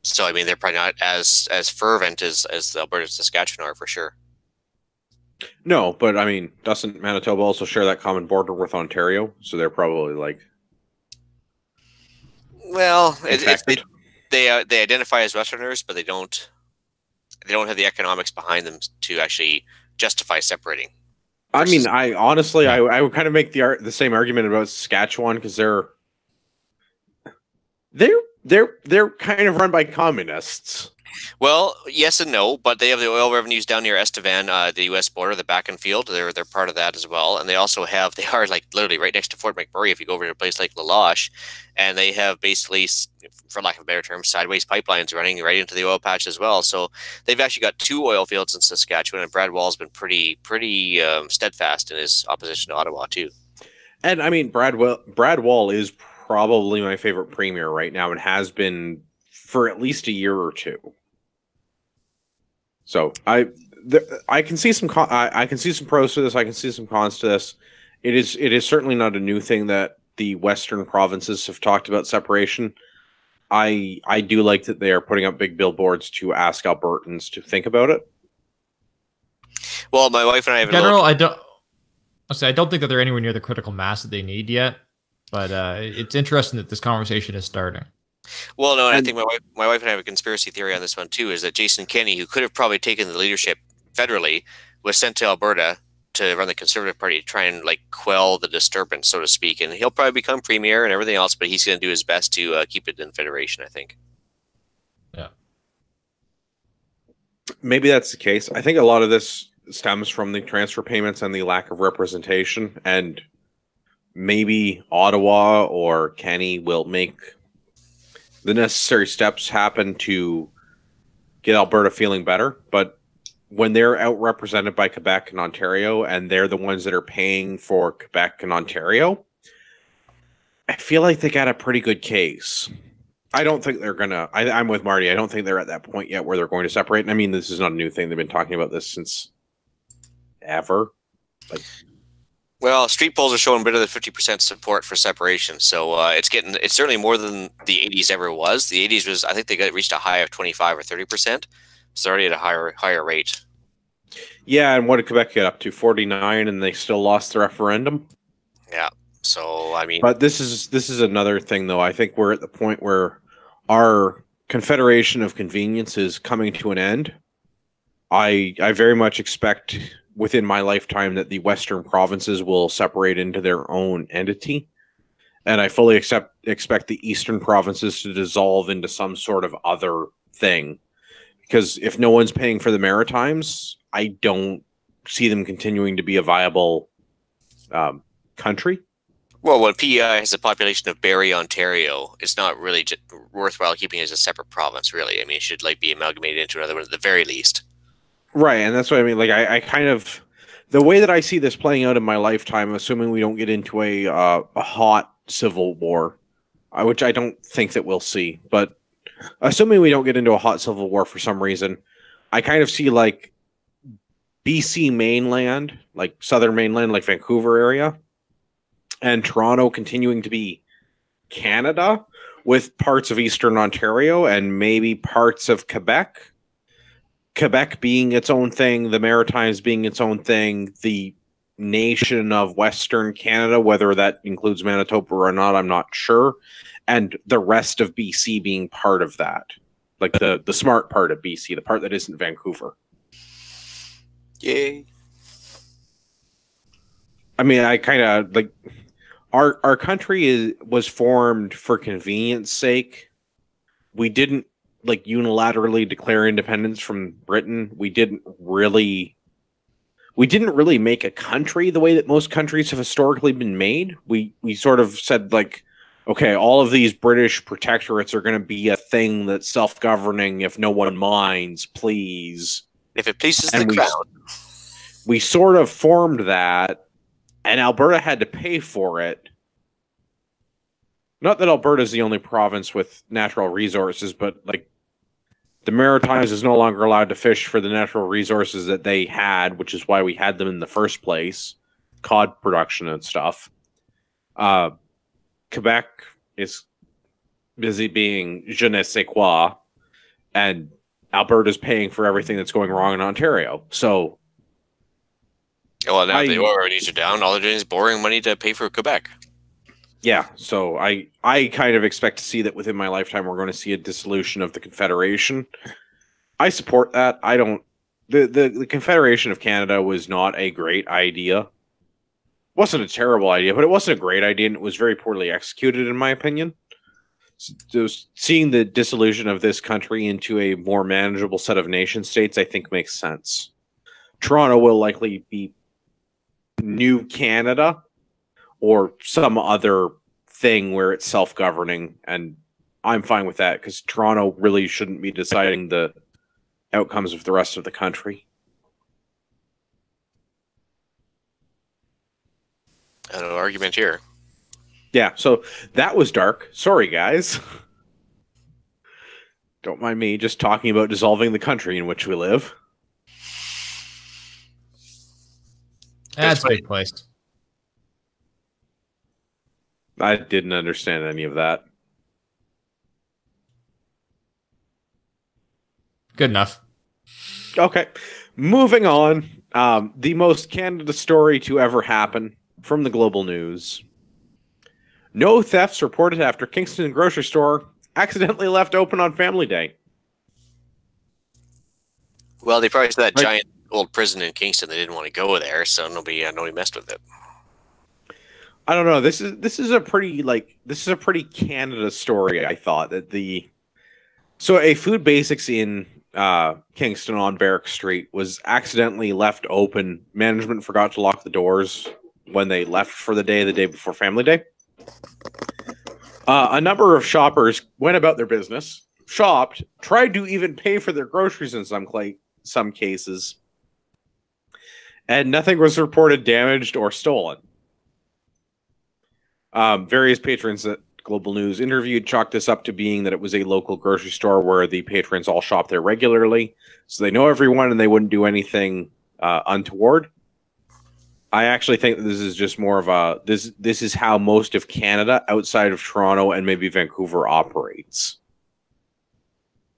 So I mean, they're probably not as fervent as Alberta and Saskatchewan are, for sure. No, but I mean, doesn't Manitoba also share that common border with Ontario? So they're probably like, well, they identify as Westerners, but they don't have the economics behind them to actually justify separating. I mean, I honestly, I would kind of make the same argument about Saskatchewan, because they're kind of run by communists. Well, yes and no, but they have the oil revenues down near Estevan, the U.S. border, the back and field. They're part of that as well, and they are like literally right next to Fort McMurray. If you go over to a place like La Loche, and they have basically, for lack of a better term, sideways pipelines running right into the oil patch as well. So they've actually got 2 oil fields in Saskatchewan, and Brad Wall's been pretty steadfast in his opposition to Ottawa too. And I mean, Brad Wall is probably my favorite premier right now, and has been for at least a year or two. So I can see some I can see some pros to this. I can see some cons to this. It is certainly not a new thing that the Western provinces have talked about separation. I do like that they are putting up big billboards to ask Albertans to think about it. Well, my wife and I have I don't think that they're anywhere near the critical mass that they need yet. But it's interesting that this conversation is starting. Well, no, and I think my wife and I have a conspiracy theory on this one too, is that Jason Kenney, who could have probably taken the leadership federally, was sent to Alberta to run the Conservative Party to try and like quell the disturbance, so to speak. And he'll probably become premier and everything else, but he's going to do his best to keep it in federation, I think. Yeah. Maybe that's the case. I think a lot of this stems from the transfer payments and the lack of representation, and maybe Ottawa or Kenney will make the necessary steps happen to get Alberta feeling better. But when they're outrepresented by Quebec and Ontario, and they're the ones that are paying for Quebec and Ontario, I feel like they got a pretty good case. I don't think they're gonna. I'm with Marty. I don't think they're at that point yet where they're going to separate. And I mean, this is not a new thing. They've been talking about this since ever. Like, well, street polls are showing a bit of the 50% support for separation, so it's certainly more than the 80s ever was. The 80s was, I think, reached a high of 25 or 30%. It's already at a higher rate. Yeah, and what did Quebec get up to? 49, and they still lost the referendum. Yeah. So I mean, but this is another thing, though. I think we're at the point where our Confederation of Convenience is coming to an end. I very much expect within my lifetime that the Western provinces will separate into their own entity, and I fully expect the Eastern provinces to dissolve into some sort of other thing. Because if no one's paying for the Maritimes, I don't see them continuing to be a viable country. Well, when PEI has a population of Barrie, Ontario, it's not really worthwhile keeping it as a separate province, really. I mean, it should be amalgamated into another one at the very least. Right, and that's what I mean. Like, I kind of, the way that I see this playing out in my lifetime, assuming we don't get into a hot civil war, which I don't think that we'll see, but assuming we don't get into a hot civil war for some reason, I kind of see like BC mainland, like southern mainland, like Vancouver area, and Toronto continuing to be Canada, with parts of Eastern Ontario and maybe parts of Quebec. Quebec being its own thing, the Maritimes being its own thing, the nation of Western Canada, whether that includes Manitoba or not, I'm not sure. And the rest of BC being part of that. Like the smart part of BC, the part that isn't Vancouver. Yay. I mean, I kind of like our country was formed for convenience sake. We didn't like unilaterally declare independence from Britain. We didn't really make a country the way that most countries have historically been made. We sort of said like, okay, all of these British protectorates are going to be a thing that's self-governing if no one minds, please. If it pleases the crowd. We sort of formed that, and Alberta had to pay for it. Not that Alberta is the only province with natural resources, but like the Maritimes is no longer allowed to fish for the natural resources that they had, which is why we had them in the first place, cod production and stuff. Quebec is busy being je ne sais quoi, and Alberta's paying for everything that's going wrong in Ontario. So, well, now the oil revenues are down. All they're doing is borrowing money to pay for Quebec. Yeah, so I kind of expect to see that within my lifetime we're going to see a dissolution of the Confederation. I support that. I don't. The Confederation of Canada was not a great idea. It wasn't a terrible idea, but it wasn't a great idea, and it was very poorly executed, in my opinion. So seeing the dissolution of this country into a more manageable set of nation states, I think makes sense. Toronto will likely be New Canada, or some other thing where it's self-governing, and I'm fine with that because Toronto really shouldn't be deciding the outcomes of the rest of the country. No argument here. Yeah, so that was dark. Sorry, guys. Don't mind me just talking about dissolving the country in which we live. That's a big place. I didn't understand any of that. Good enough. Okay, moving on. The most Canada story to ever happen from the global news. No thefts reported after Kingston grocery store accidentally left open on Family Day. Well, they probably saw that giant old prison in Kingston. They didn't want to go there, so nobody messed with it. I don't know. This is a pretty Canada story. I thought that a Food Basics in Kingston on Barrack Street was accidentally left open. Management forgot to lock the doors when they left for the day before Family Day. A number of shoppers went about their business, shopped, tried to even pay for their groceries in some cases, and nothing was reported damaged or stolen. Various patrons that Global News interviewed chalked this up to being that it was a local grocery store where the patrons all shop there regularly, so they know everyone and they wouldn't do anything untoward. I actually think that this is just more of a this is how most of Canada outside of Toronto and maybe Vancouver operates.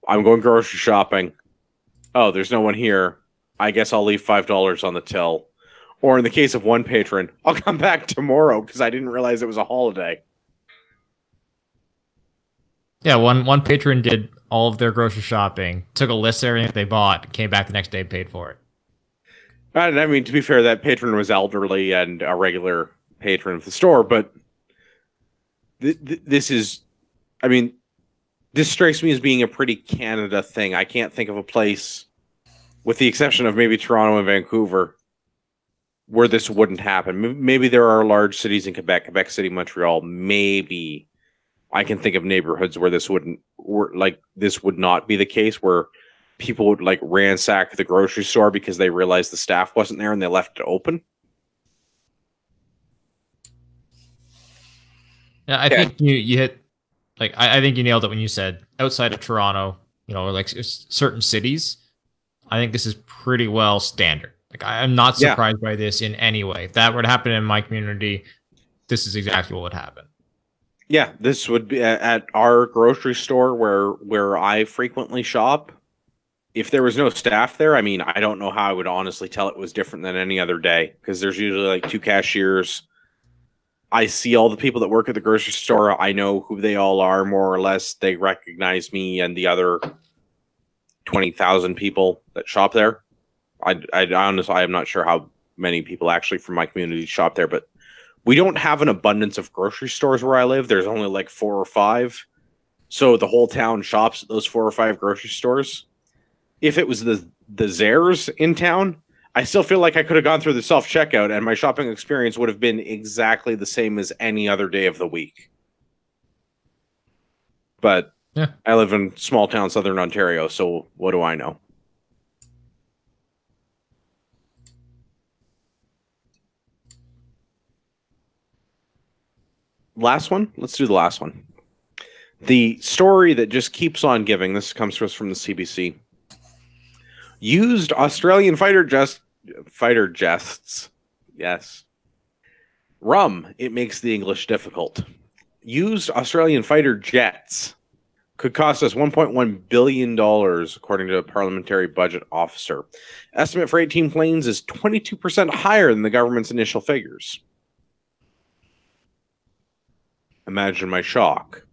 I'm going grocery shopping. Oh, there's no one here. I guess I'll leave $5 on the till. Or in the case of one patron, I'll come back tomorrow because I didn't realize it was a holiday. Yeah, one patron did all of their grocery shopping, took a list of everything they bought, came back the next day, paid for it. And I mean, to be fair, that patron was elderly and a regular patron of the store, but this strikes me as being a pretty Canada thing. I can't think of a place, with the exception of maybe Toronto and Vancouver, where this wouldn't happen. Maybe there are large cities in Quebec City, Montreal. Maybe I can think of neighborhoods where this would not be the case, where people would like ransack the grocery store because they realized the staff wasn't there and they left it open. Yeah, I think you hit, like, I think you nailed it when you said outside of Toronto, like certain cities. I think this is pretty well standard. Like, I'm not surprised by this in any way. If that were to happen in my community, this is exactly what would happen. Yeah, this would be at our grocery store where I frequently shop. if there was no staff there, I mean, I don't know how I would honestly tell it was different than any other day, because there's usually like 2 cashiers. I see all the people that work at the grocery store. I know who they all are, more or less. They recognize me and the other 20,000 people that shop there. I honestly, I'm not sure how many people actually from my community shop there, but we don't have an abundance of grocery stores where I live. There's only like 4 or 5. So the whole town shops at those 4 or 5 grocery stores. If it was the Zehrs in town, I still feel like I could have gone through the self-checkout and my shopping experience would have been exactly the same as any other day of the week. But Yeah. I live in small town Southern Ontario, so what do I know? Last one? Let's do the last one. The story that just keeps on giving, this comes to us from the CBC. Used Australian fighter jests. Yes. Rum, it makes the English difficult. Used Australian fighter jets could cost us $1.1 billion, according to a parliamentary budget officer. Estimate for 18 planes is 22% higher than the government's initial figures. Imagine my shock.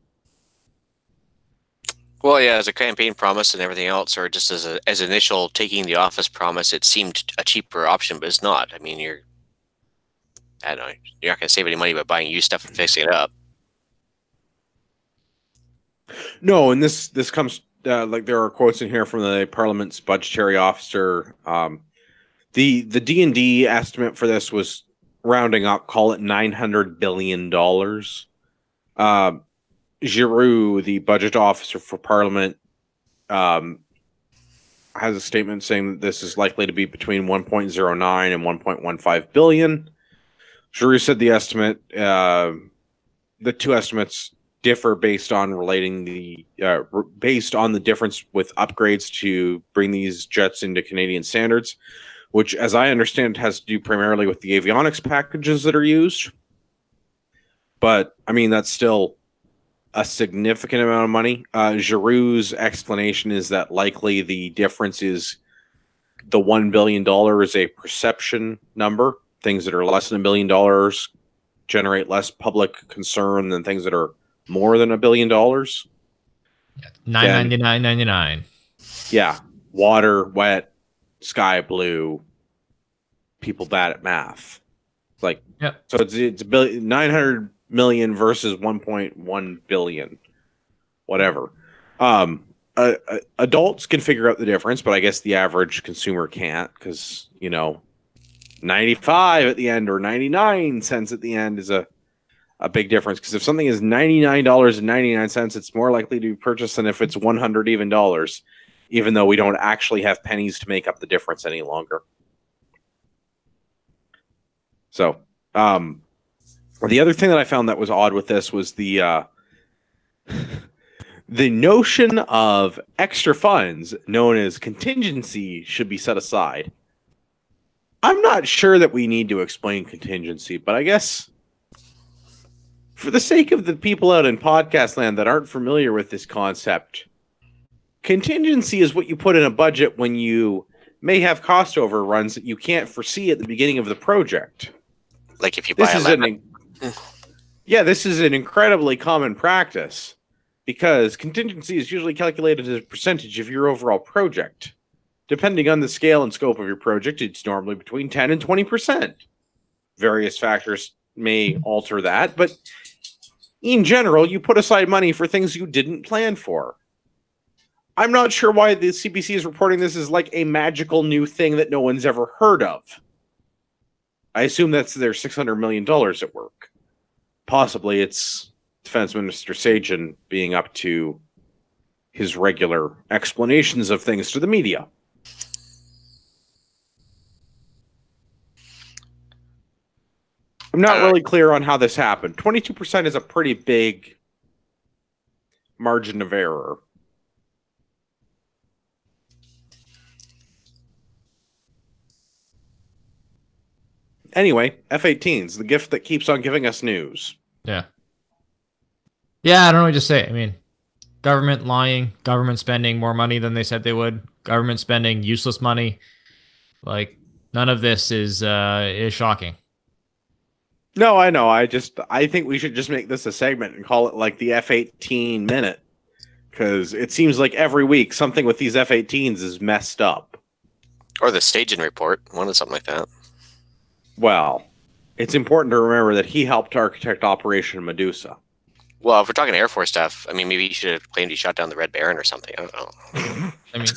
Well, yeah, as a campaign promise and everything else, or just as initial taking the office promise, it seemed a cheaper option, but it's not. I mean, I don't know, you're not going to save any money by buying used stuff and fixing it up. No, and this comes like there are quotes in here from the Parliament's budgetary officer. The D&D estimate for this was rounding up, call it $900 billion. Giroux, the budget officer for Parliament, has a statement saying that this is likely to be between 1.09 and 1.15 billion. Giroux said the estimate, the two estimates differ based on based on the difference with upgrades to bring these jets into Canadian standards, which, as I understand, has to do primarily with the avionics packages that are used. But I mean, that's still a significant amount of money. Giroux's explanation is that likely the difference is the $1 billion is a perception number. Things that are less than $1 billion generate less public concern than things that are more than $1 billion. $999.99. Yeah. Water, wet, sky blue, people bad at math. Like, yeah. So it's $900 million versus 1.1 billion, whatever. Adults can figure out the difference, but I guess the average consumer can't, because 95 at the end or 99 cents at the end is a big difference. Because if something is $99.99, it's more likely to be purchased than if it's 100 even dollars, even though we don't actually have pennies to make up the difference any longer. So, the other thing that I found that was odd with this was the notion of extra funds known as contingency should be set aside. I'm not sure that we need to explain contingency, but I guess for the sake of the people out in podcast land that aren't familiar with this concept, contingency is what you put in a budget when you may have cost overruns that you can't foresee at the beginning of the project. Like if you buy this is an incredibly common practice, because contingency is usually calculated as a percentage of your overall project. Depending on the scale and scope of your project, it's normally between 10 and 20%. Various factors may alter that, but in general, you put aside money for things you didn't plan for. I'm not sure why the CBC is reporting this as like a magical new thing that no one's ever heard of. I assume that's their $600 million at work. Possibly it's Defense Minister Sajjan being up to his regular explanations of things to the media. I'm not really clear on how this happened. 22% is a pretty big margin of error. Anyway, F-18s, the gift that keeps on giving us news. Yeah. Yeah, I don't know what to say. I mean, government lying, government spending more money than they said they would, government spending, useless money. Like none of this is shocking. No, I know. I think we should just make this a segment and call it like the F-18 minute, because it seems like every week something with these F-18s is messed up. Or the staging report, one of something like that. Well, it's important to remember that he helped architect Operation Medusa. Well, if we're talking Air Force stuff, I mean, maybe he should have claimed he shot down the Red Baron or something. I don't know. I mean,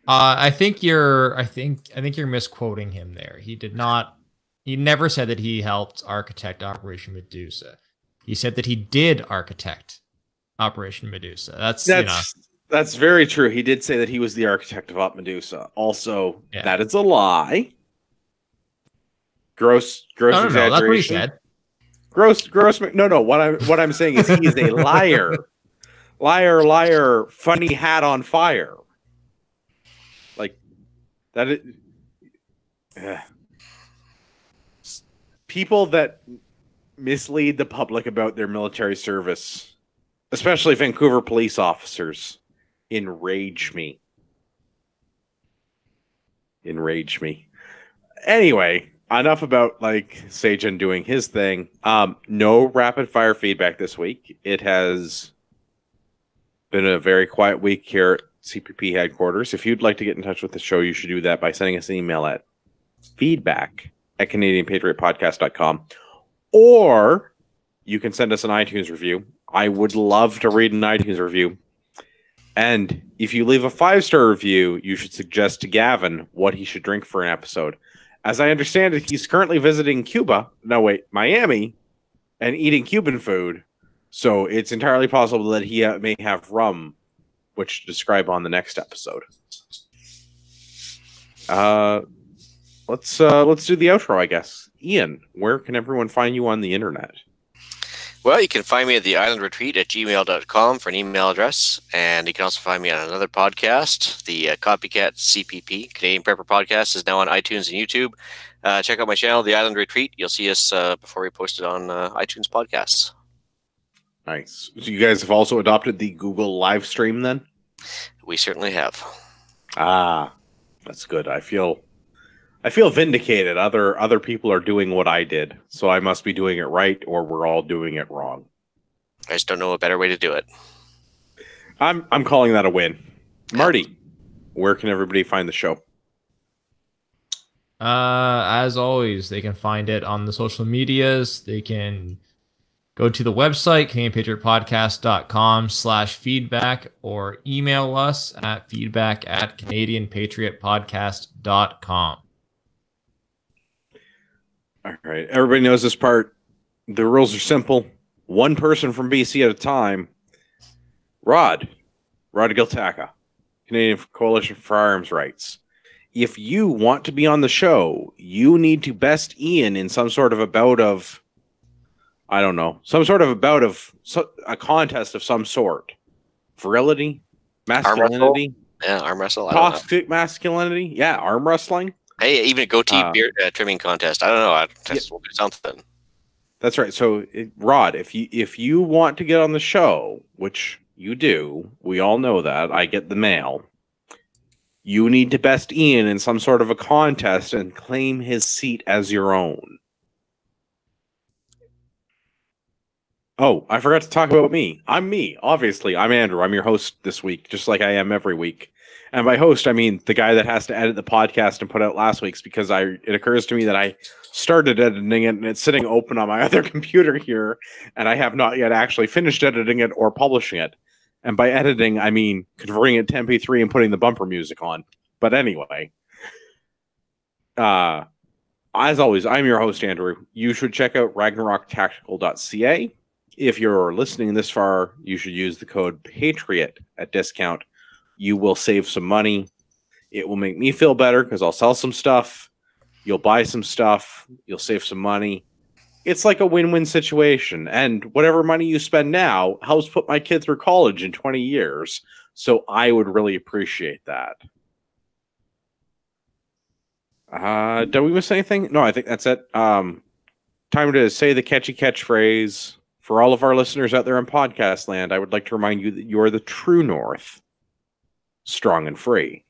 I think you're misquoting him there. He did not. He never said that he helped architect Operation Medusa. He said that he did architect Operation Medusa. That's very true. He did say that he was the architect of Op Medusa. Also, that is a lie. Gross exaggeration. No, that's what he said. Gross. No. What I'm saying is he is a liar. Liar. Funny hat on fire. Like that. People that mislead the public about their military service, especially Vancouver police officers, enrage me. Anyway, enough about like Sagen doing his thing. No rapid fire feedback this week. It has been a very quiet week here at CPP headquarters. If you'd like to get in touch with the show, you should do that by sending us an email at feedback@CanadianPatriotPodcast.com, or you can send us an iTunes review. I would love to read an iTunes review. And if you leave a 5-star review, you should suggest to Gavin what he should drink for an episode. As I understand it, he's currently visiting Miami, and eating Cuban food. So it's entirely possible that he may have rum, which to describe on the next episode. Let's do the outro, I guess. Ian, where can everyone find you on the internet? Well, you can find me at theislandretreat@gmail.com for an email address, and you can also find me on another podcast, the Copycat CPP, Canadian Prepper Podcast, is now on iTunes and YouTube. Check out my channel, The Island Retreat. You'll see us before we post it on iTunes podcasts. Nice. So you guys have also adopted the Google live stream then? We certainly have. Ah, that's good. I feel vindicated. Other people are doing what I did, so I must be doing it right, or we're all doing it wrong. I just don't know a better way to do it. I'm calling that a win. Marty, where can everybody find the show? As always, they can find it on the social medias. They can go to the website, CanadianPatriotPodcast.com/feedback, or email us at feedback@CanadianPatriotPodcast.com. All right. Everybody knows this part. The rules are simple. One person from BC at a time. Rod Giltaca, Canadian Coalition for Firearms Rights. If you want to be on the show, you need to best Ian in some sort of a bout of, I don't know, a contest of some sort. Virility? Masculinity? Arm wrestle. Toxic masculinity? Yeah, arm wrestling. Hey, even a goatee beard trimming contest. I don't know. We'll do something. That's right. So, Rod, if you want to get on the show, which you do, we all know that. I get the mail. You need to best Ian in some sort of a contest and claim his seat as your own. Oh, I forgot to talk about me. I'm me, obviously. I'm Andrew. I'm your host this week, just like I am every week. And by host, I mean the guy that has to edit the podcast and put out last week's, because it occurs to me that I started editing it and it's sitting open on my other computer here, and I have not yet actually finished editing it or publishing it. And by editing, I mean converting it to MP3 and putting the bumper music on. But anyway, as always, I'm your host, Andrew. You should check out RagnarokTactical.ca. If you're listening this far, you should use the code Patriot at discount. You will save some money. It will make me feel better because I'll sell some stuff. You'll buy some stuff. You'll save some money. It's like a win-win situation. And whatever money you spend now helps put my kid through college in 20 years. So I would really appreciate that. Did we miss anything? No, I think that's it. Time to say the catchy catchphrase For all of our listeners out there in podcast land, I would like to remind you that you are the true North, strong and free.